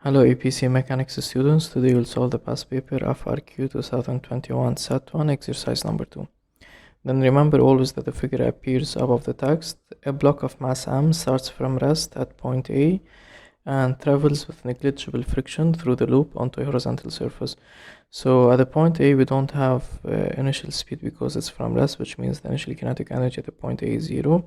Hello APC Mechanics students, today we'll solve the past paper FRQ 2021 Set 1 exercise number 2. Then remember always that the figure appears above the text. A block of mass M starts from rest at point A and travels with negligible friction through the loop onto a horizontal surface. So at the point A we don't have initial speed because it's from rest, which means the initial kinetic energy at the point A is 0.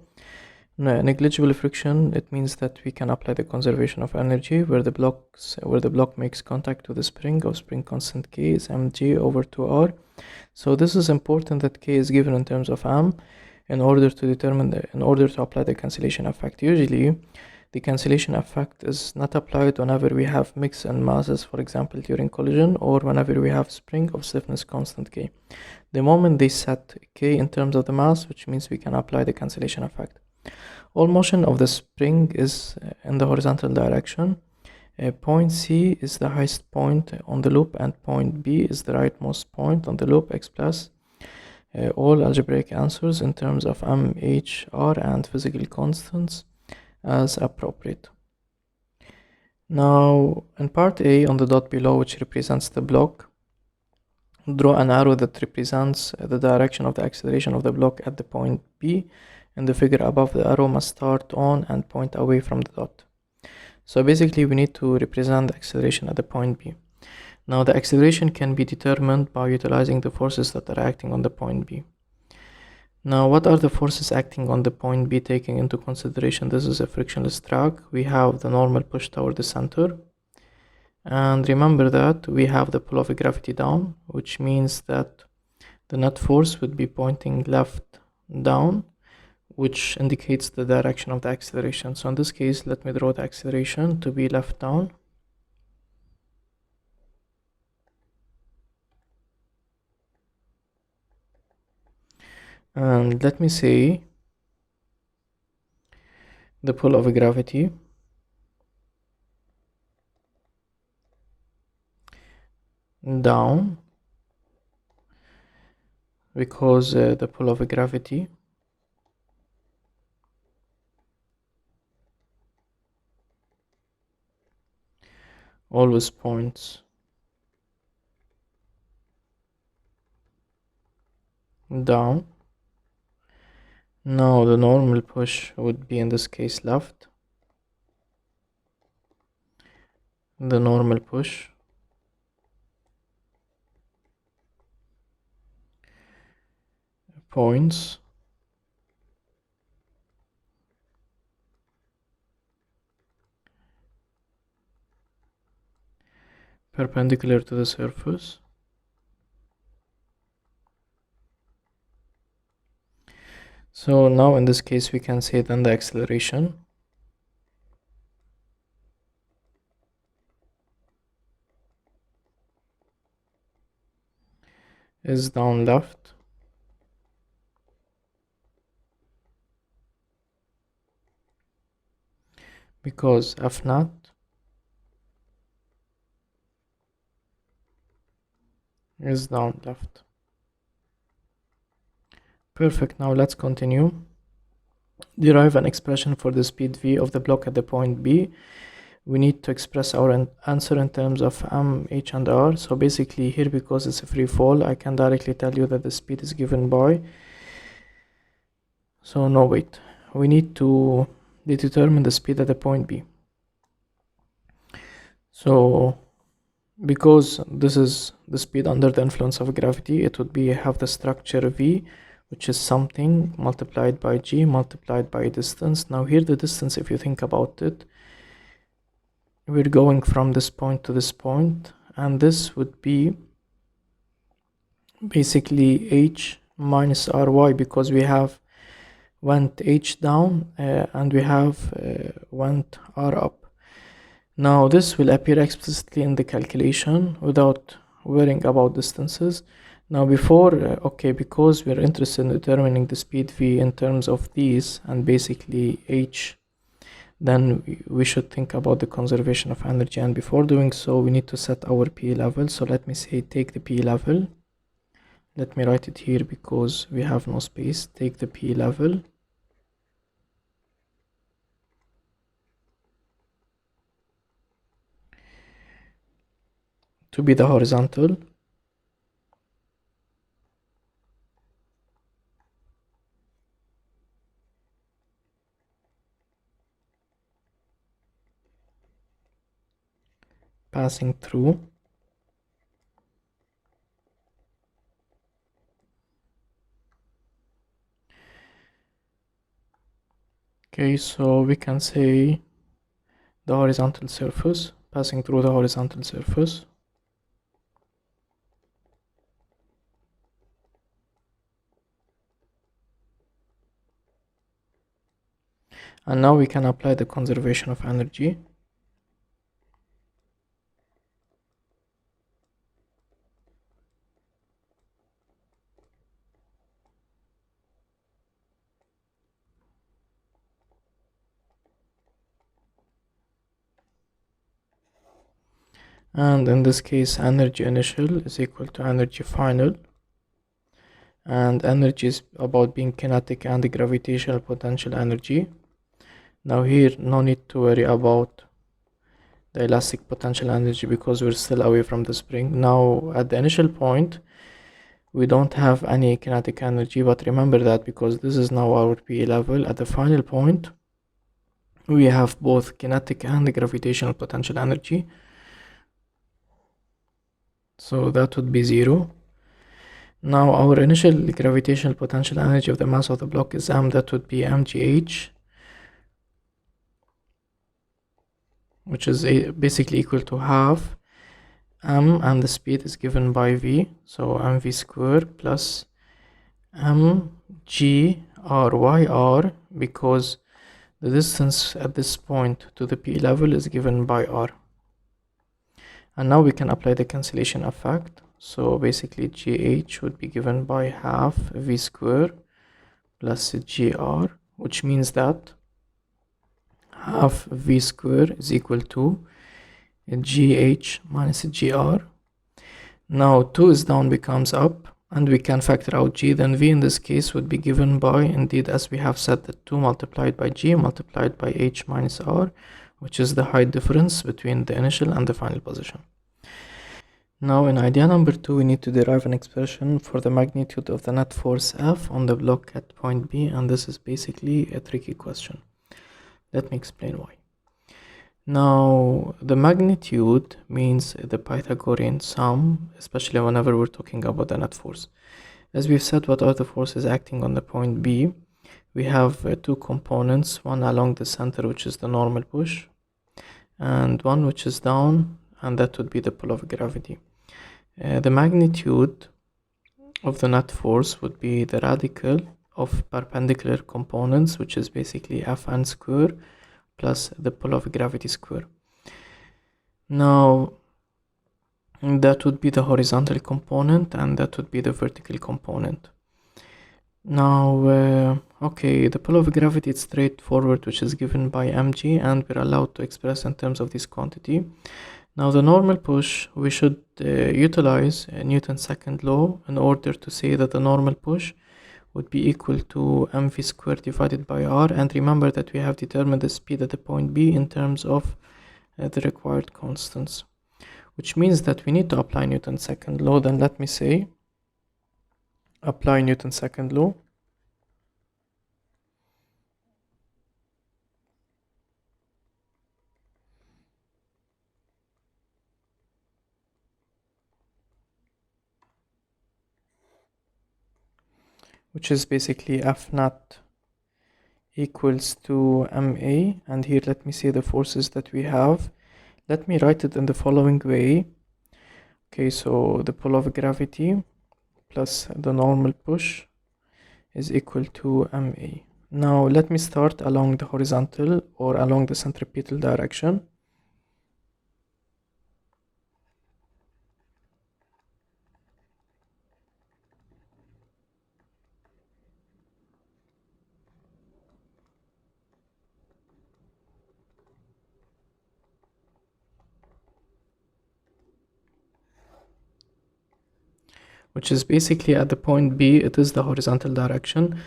Negligible friction, it means that we can apply the conservation of energy where the block makes contact with the spring of spring constant K is mg over 2r. So this is important that K is given in terms of m in order to apply the cancellation effect. Usually the cancellation effect is not applied whenever we have mix in masses, for example during collision, or whenever we have spring of stiffness constant K. The moment they set K in terms of the mass, which means we can apply the cancellation effect. All motion of the spring is in the horizontal direction. Point C is the highest point on the loop and point B is the rightmost point on the loop. Express all algebraic answers in terms of M, H, R and physical constants as appropriate. Now in part A on the dot below, which represents the block, draw an arrow that represents the direction of the acceleration of the block at the point B, and the figure above the arrow must start on and point away from the dot. So basically we need to represent the acceleration at the point B. Now the acceleration can be determined by utilizing the forces that are acting on the point B. Now what are the forces acting on the point B taking into consideration this is a frictionless track? We have the normal push toward the center, and remember that we have the pull of gravity down, which means that the net force would be pointing left down, which indicates the direction of the acceleration. So in this case, let me draw the acceleration to be left down. And let me say the pull of gravity down, because the pull of gravity always points down. Now the normal push would be in this case left. The normal push points perpendicular to the surface. So now in this case we can say then the acceleration is down left, because F naught is down left. Perfect. Now let's continue. Derive an expression for the speed v of the block at the point B. We need to express our answer in terms of m, h and r. So basically here, because it's a free fall, I can directly tell you that the speed is given by, so no, wait, we need to determine the speed at the point B. So because this is the speed under the influence of gravity, it would be have the structure v, which is something multiplied by g multiplied by distance. Now here the distance, if you think about it, we're going from this point to this point, and this would be basically h minus ry, because we have went h down and we have went r up. Now this will appear explicitly in the calculation without worrying about distances. Now before, because we're interested in determining the speed v in terms of these and basically h, then we should think about the conservation of energy, and before doing so we need to set our p level. So let me say take the p level, let me write it here because we have no space. Take the p level, to be the horizontal. Passing through. Okay, so we can say the horizontal surface, passing through the horizontal surface. And now we can apply the conservation of energy. And in this case, energy initial is equal to energy final. And energy is about being kinetic and gravitational potential energy. Now here, no need to worry about the elastic potential energy because we're still away from the spring. Now at the initial point, we don't have any kinetic energy, but remember that because this is now our PE level, at the final point, we have both kinetic and gravitational potential energy. So that would be 0. Now our initial gravitational potential energy of the mass of the block is m, that would be mgh, which is basically equal to half m, and the speed is given by v, so mv square plus mg r, because the distance at this point to the P level is given by r. And now we can apply the cancellation effect. So basically gh would be given by half v square plus gr, which means that half v square is equal to gh minus gr. Now 2 is down becomes up, and we can factor out g, then v in this case would be given by, indeed as we have said, that 2 multiplied by g multiplied by h minus r, which is the height difference between the initial and the final position. Now in idea number 2, we need to derive an expression for the magnitude of the net force F on the block at point B, and this is basically a tricky question. Let me explain why. Now the magnitude means the Pythagorean sum, especially whenever we're talking about the net force. As we've said, what are the forces acting on the point B? We have two components, one along the center, which is the normal push, and one which is down, and that would be the pull of gravity. The magnitude of the net force would be the radical of perpendicular components, which is basically Fn square plus the pull of gravity square. Now that would be the horizontal component, and that would be the vertical component. Now okay, the pull of gravity is straightforward, which is given by mg, and we're allowed to express in terms of this quantity. Now the normal push, we should utilize Newton's second law in order to say that the normal push would be equal to mv squared divided by r, and remember that we have determined the speed at the point B in terms of the required constants, which means that we need to apply Newton's second law. Then let me say apply Newton's second law. Which is basically F naught equals to ma, and here let me see the forces that we have. Let me write it in the following way. Okay, so the pull of gravity plus the normal push is equal to ma. Now let me start along the horizontal or along the centripetal direction. Which is basically at the point B, it is the horizontal direction.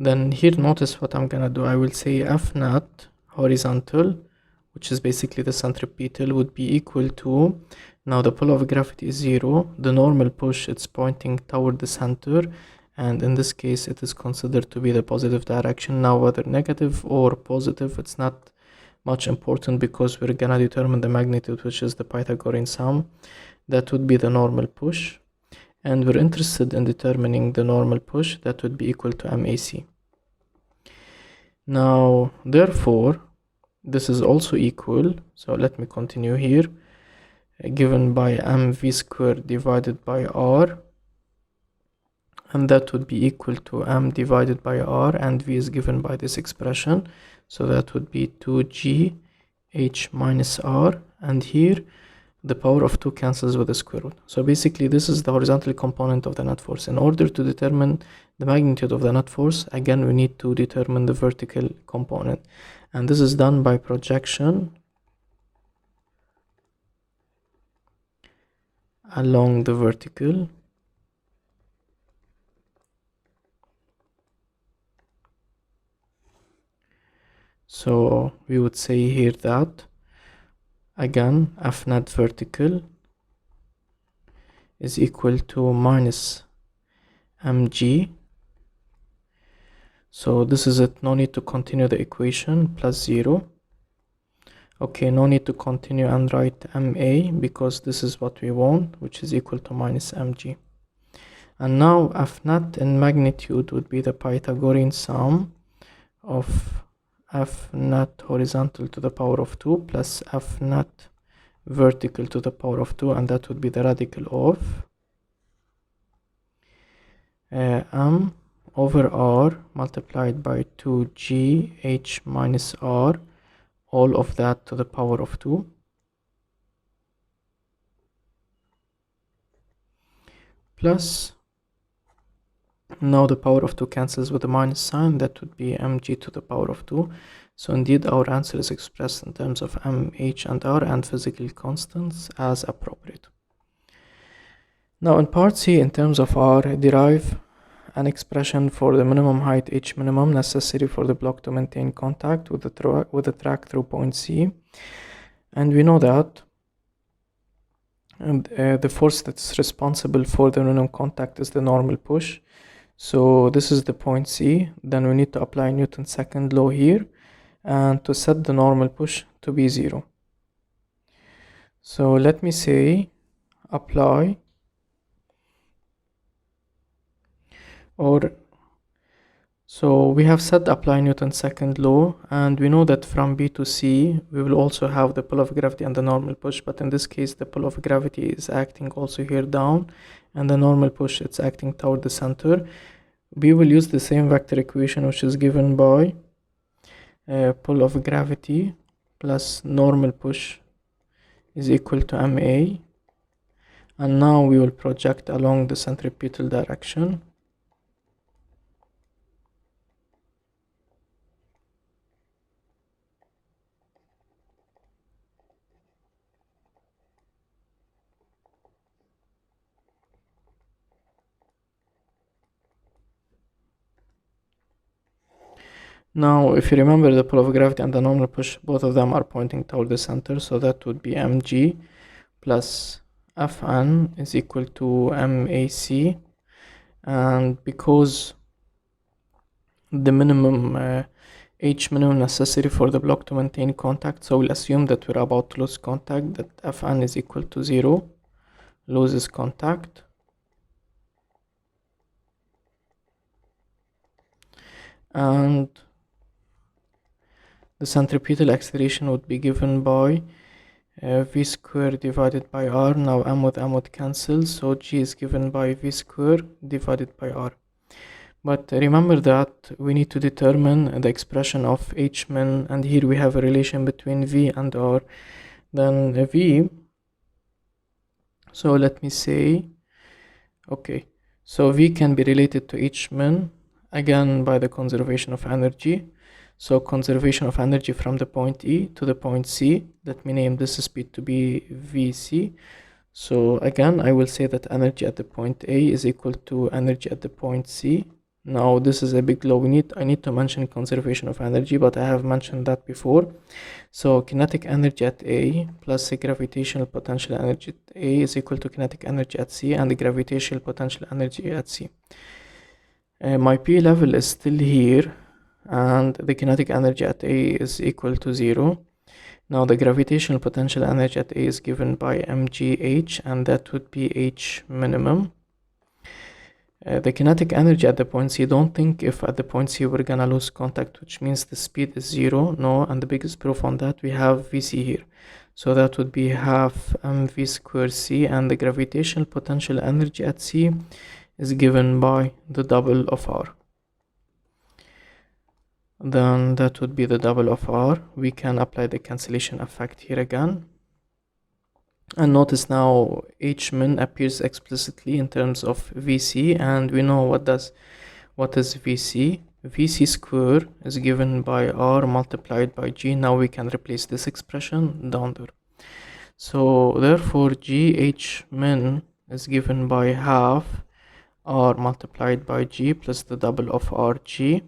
Then here notice what I'm gonna do. I will say F naught horizontal, which is basically the centripetal, would be equal to, now the pull of gravity is 0, the normal push, it's pointing toward the center, and in this case it is considered to be the positive direction. Now whether negative or positive, it's not much important because we're gonna determine the magnitude, which is the Pythagorean sum. That would be the normal push, and we're interested in determining the normal push. That would be equal to MAC. Now therefore this is also equal, so let me continue here, given by mv squared divided by r, and that would be equal to m divided by r, and v is given by this expression, so that would be 2g h minus r, and here the power of 2 cancels with the square root. So basically this is the horizontal component of the net force. In order to determine the magnitude of the net force, again we need to determine the vertical component, and this is done by projection along the vertical. So we would say here that again F net vertical is equal to minus mg. So this is it, no need to continue the equation, plus 0. Okay, no need to continue and write ma because this is what we want, which is equal to minus mg. And now F net in magnitude would be the Pythagorean sum of F net horizontal to the power of 2 plus F net vertical to the power of 2, and that would be the radical of m over r multiplied by 2g h minus r, all of that to the power of 2, plus, now the power of 2 cancels with the minus sign, that would be mg to the power of 2. So indeed our answer is expressed in terms of m, h and r and physical constants as appropriate. Now in part C, in terms of r, derive an expression for the minimum height h minimum necessary for the block to maintain contact with the track through point C. And we know that the force that's responsible for the minimum contact is the normal push. So this is the point C. Then we need to apply Newton's second law here and to set the normal push to be 0. So let me say apply, or so we have said apply Newton's second law, and we know that from B to C we will also have the pull of gravity and the normal push, but in this case the pull of gravity is acting also here down and the normal push it's acting toward the center. We will use the same vector equation, which is given by pull of gravity plus normal push is equal to ma, and now we will project along the centripetal direction. Now if you remember, the pull of gravity and the normal push, both of them are pointing toward the center, so that would be mg plus Fn is equal to mac, and because the minimum h minimum necessary for the block to maintain contact, so we'll assume that we're about to lose contact, that Fn is equal to 0, loses contact, and the centripetal acceleration would be given by v squared divided by r. Now m with m would cancel, so g is given by v squared divided by r. But remember that we need to determine the expression of h min, and here we have a relation between v and r. Then v, so let me say, okay, so v can be related to h min again by the conservation of energy. So conservation of energy from the point E to the point C, let me name this speed to be Vc. So again I will say that energy at the point A is equal to energy at the point C. Now this is a big law. I need to mention conservation of energy, but I have mentioned that before. So kinetic energy at A plus the gravitational potential energy at A is equal to kinetic energy at C and the gravitational potential energy at C. My P level is still here, and the kinetic energy at A is equal to 0. Now the gravitational potential energy at A is given by mgh, and that would be h minimum. The kinetic energy at the point C, don't think if at the point C we're gonna lose contact, which means the speed is 0. No, and the biggest proof on that, we have Vc here. So that would be half mv squared C, and the gravitational potential energy at C is given by the double of R. Then that would be the double of R. We can apply the cancellation effect here again. And notice now h min appears explicitly in terms of Vc, and we know what is Vc. Vc square is given by R multiplied by G. Now we can replace this expression down there. So therefore Gh min is given by half R multiplied by G plus the double of Rg.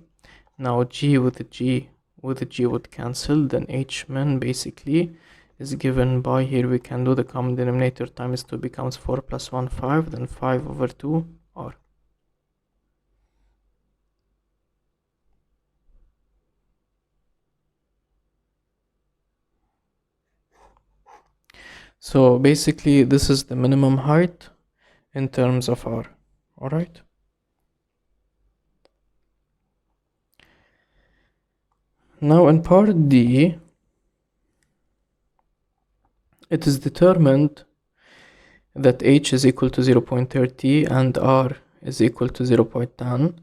Now G with G would cancel, then H min basically is given by, here we can do the common denominator, times 2 becomes 4 plus 1, 5, then 5 over 2 R. So basically this is the minimum height in terms of R. Alright. Now in part D, it is determined that h is equal to 0.30 and r is equal to 0.10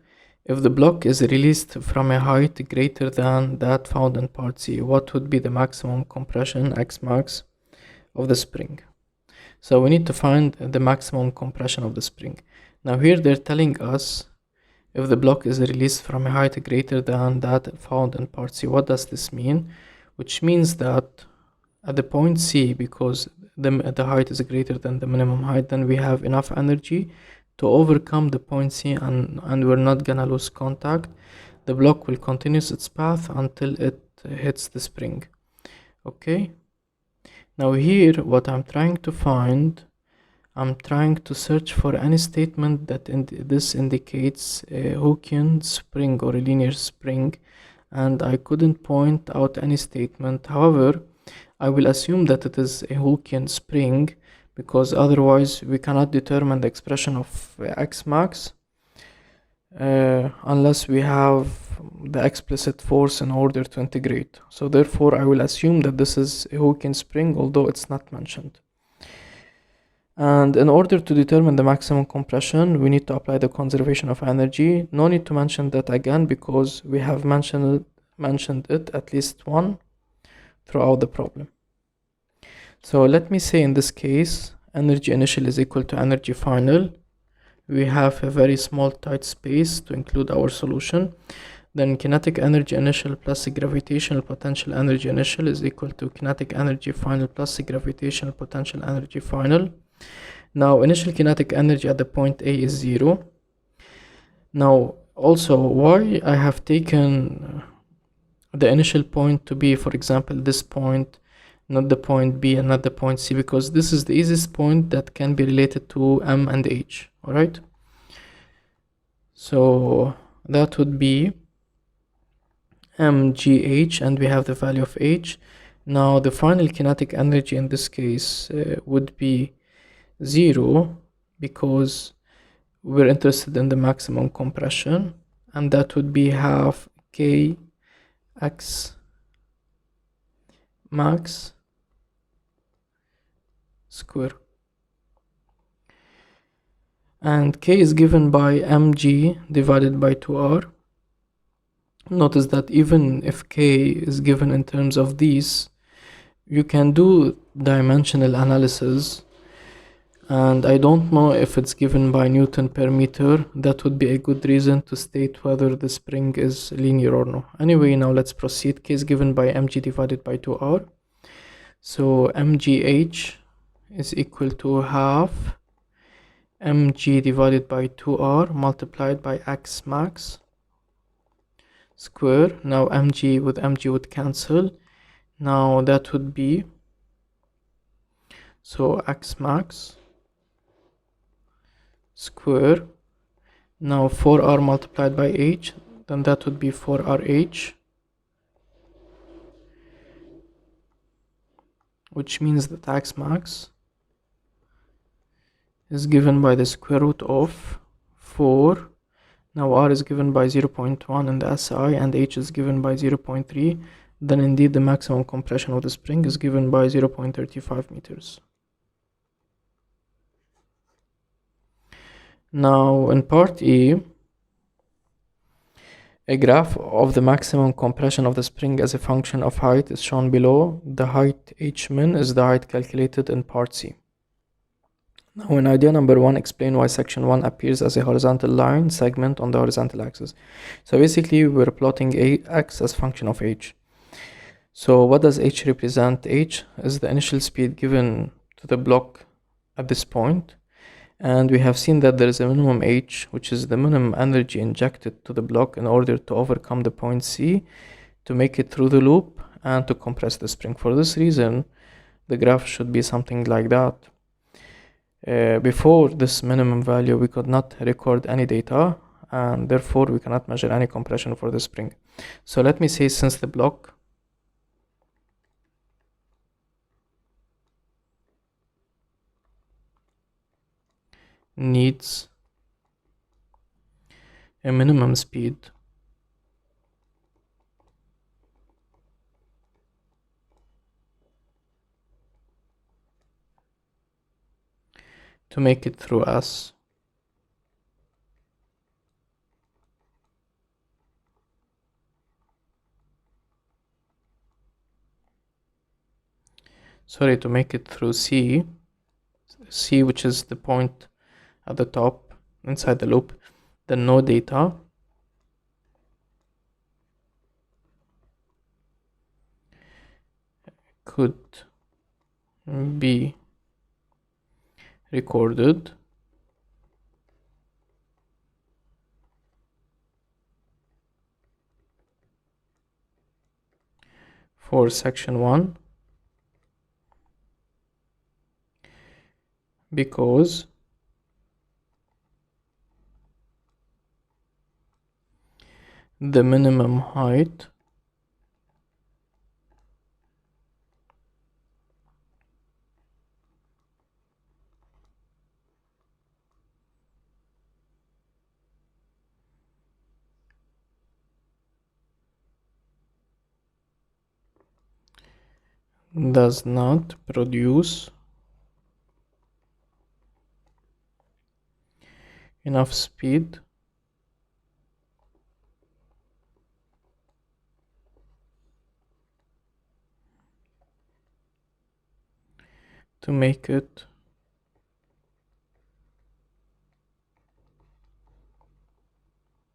if the block is released from a height greater than that found in part C. What would be the maximum compression x max of the spring? So we need to find the maximum compression of the spring. Now here they're telling us if the block is released from a height greater than that found in part C. What does this mean? Which means that at the point C, because the height is greater than the minimum height, then we have enough energy to overcome the point C, and we're not gonna lose contact. The block will continue its path until it hits the spring. Okay, now here what I'm trying to find, I'm trying to search for any statement that this indicates a Hookean spring or a linear spring, and I couldn't point out any statement. However, I will assume that it is a Hookean spring, because otherwise we cannot determine the expression of x max unless we have the explicit force in order to integrate. So therefore I will assume that this is a Hookean spring, although it's not mentioned. And in order to determine the maximum compression, we need to apply the conservation of energy. No need to mention that again, because we have mentioned it at least once throughout the problem. So let me say in this case, energy initial is equal to energy final. We have a very small tight space to include our solution. Then kinetic energy initial plus the gravitational potential energy initial is equal to kinetic energy final plus the gravitational potential energy final. Now initial kinetic energy at the point A is 0. Now also, why I have taken the initial point to be, for example, this point, not the point B and not the point C, because this is the easiest point that can be related to M and H. Alright, so that would be mgh, and we have the value of h. Now the final kinetic energy in this case would be 0, because we're interested in the maximum compression, and that would be half k x max square, and k is given by mg divided by 2r. Notice that even if k is given in terms of these, you can do dimensional analysis, and I don't know if it's given by Newton per meter. That would be a good reason to state whether the spring is linear or no. Anyway, now let's proceed. K is given by mg divided by 2r. So mgh is equal to half mg divided by 2r multiplied by x max square. Now mg would cancel. Now that would be, so x max square. Now 4r multiplied by h, then that would be 4rh, which means that x max is given by the square root of 4. Now r is given by 0.1 in the SI and h is given by 0.3. Then indeed the maximum compression of the spring is given by 0.35 meters. Now in part E, a graph of the maximum compression of the spring as a function of height is shown below. The height h-min is the height calculated in part C. Now in idea number 1, explain why section 1 appears as a horizontal line segment on the horizontal axis. So basically we're plotting x as function of h. So what does h represent? H is the initial speed given to the block at this point. And we have seen that there is a minimum h, which is the minimum energy injected to the block in order to overcome the point C, to make it through the loop and to compress the spring. For this reason, the graph should be something like that. Before this minimum value, we could not record any data, and therefore we cannot measure any compression for the spring. So let me say, since the block needs a minimum speed to make it through S, to make it through C, which is the point at the top inside the loop, then no data could be recorded for section 1 because the minimum height does not produce enough speed to make it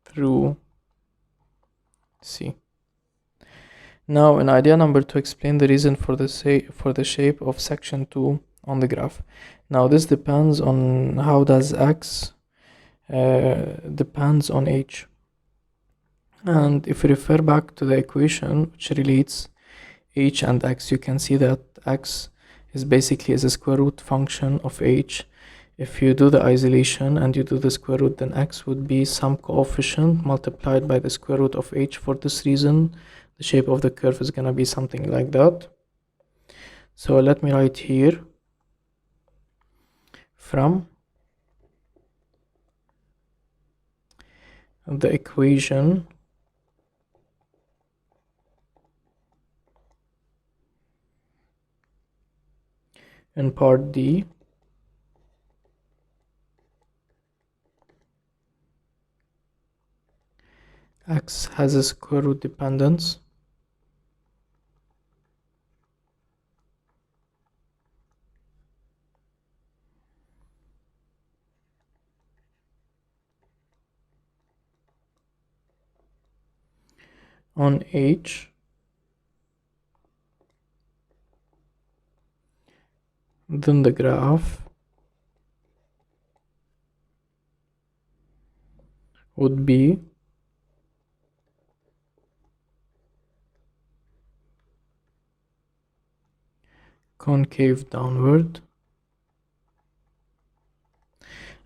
through C. Now in idea number 2, explain the reason for the shape of section 2 on the graph. Now this depends on how does x depends on h. And if we refer back to the equation which relates h and x, you can see that x is basically a square root function of h. If you do the isolation and you do the square root, then x would be some coefficient multiplied by the square root of h. For this reason, the shape of the curve is gonna be something like that. So let me write here, from the equation in part D, x has a square root dependence on h, then the graph would be concave downward.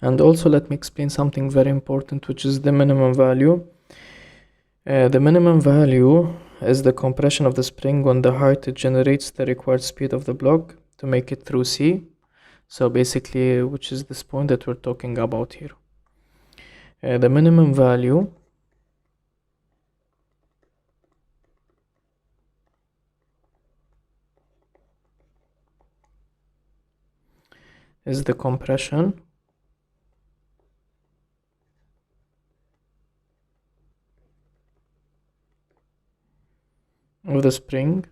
And also let me explain something very important, which is the minimum value. The minimum value is the compression of the spring when the height generates the required speed of the block to make it through C. So basically, which is this point that we're talking about here. The minimum value is the compression of the spring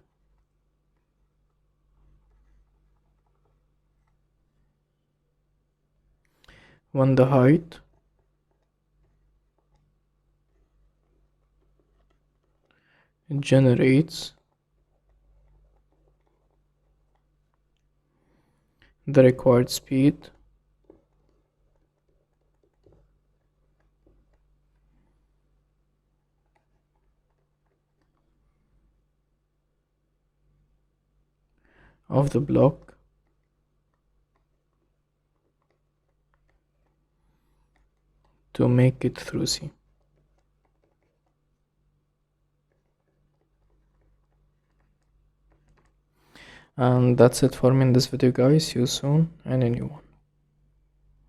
when the height generates the required speed of the block to make it through C. And that's it for me in this video, guys. See you soon in a new one.